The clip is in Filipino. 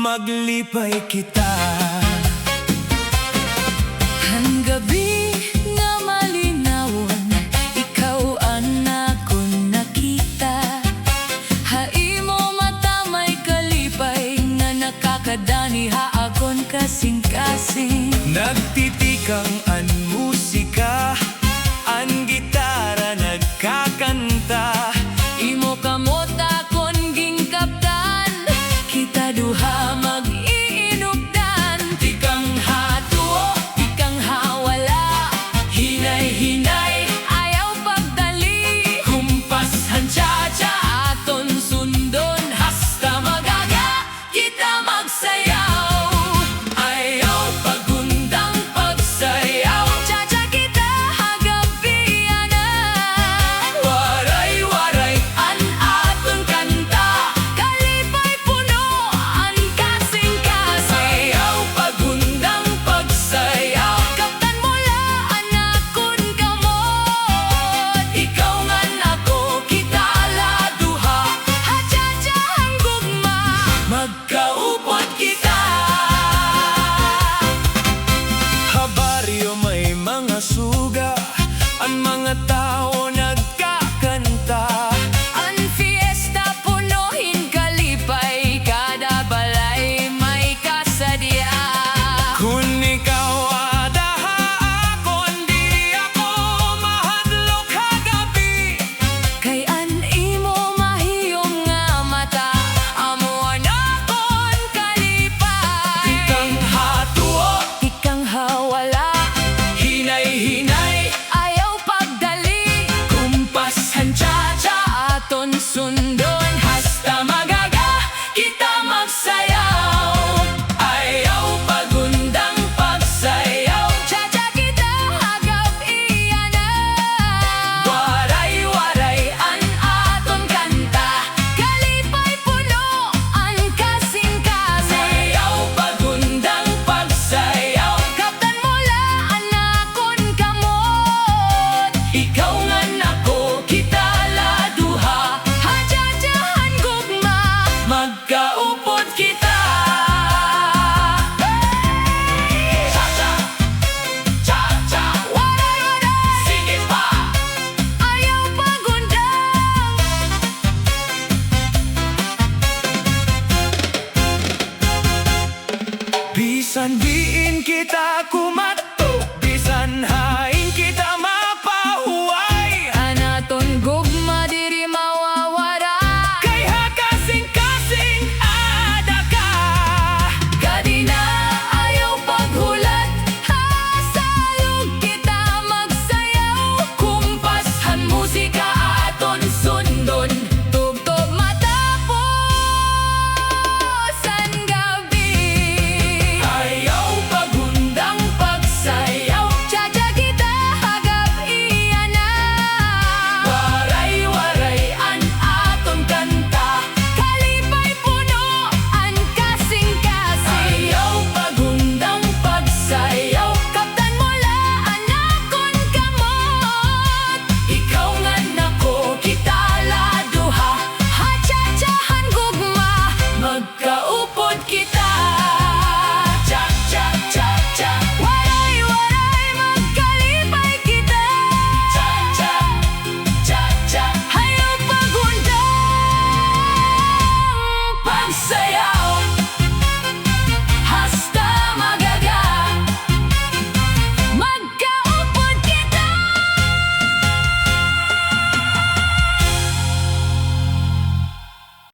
maglipay kita. Ang gabi nga malinawon, ikaw ang akong nakita. Haimo mata may kalipay nga nakakadani haakon kasing-kasing. Nagtitikang an musika, an gitara nagkakanta. Imo kamot akon gingkaptan, kita duha mag-iinugdan. Tikang hatuo, Ikang hawala, hinay-hinay, ayaw pagdali. humpas hancha-cha, Aton sundon, hasta magaga, kita magsayaw. ayaw pagundang pagsayaw. Cha-cha kita hagabiana, Waray-waray, an aton kanta. Kalipay puno, an kasing-kasing. ayaw pagundang pagsayaw. Kaptan mula, anakon kamot. Ikaw man ako, kita laduha, Ha-cha-cha ang gugma. magkaupot kita. Habaryo may mga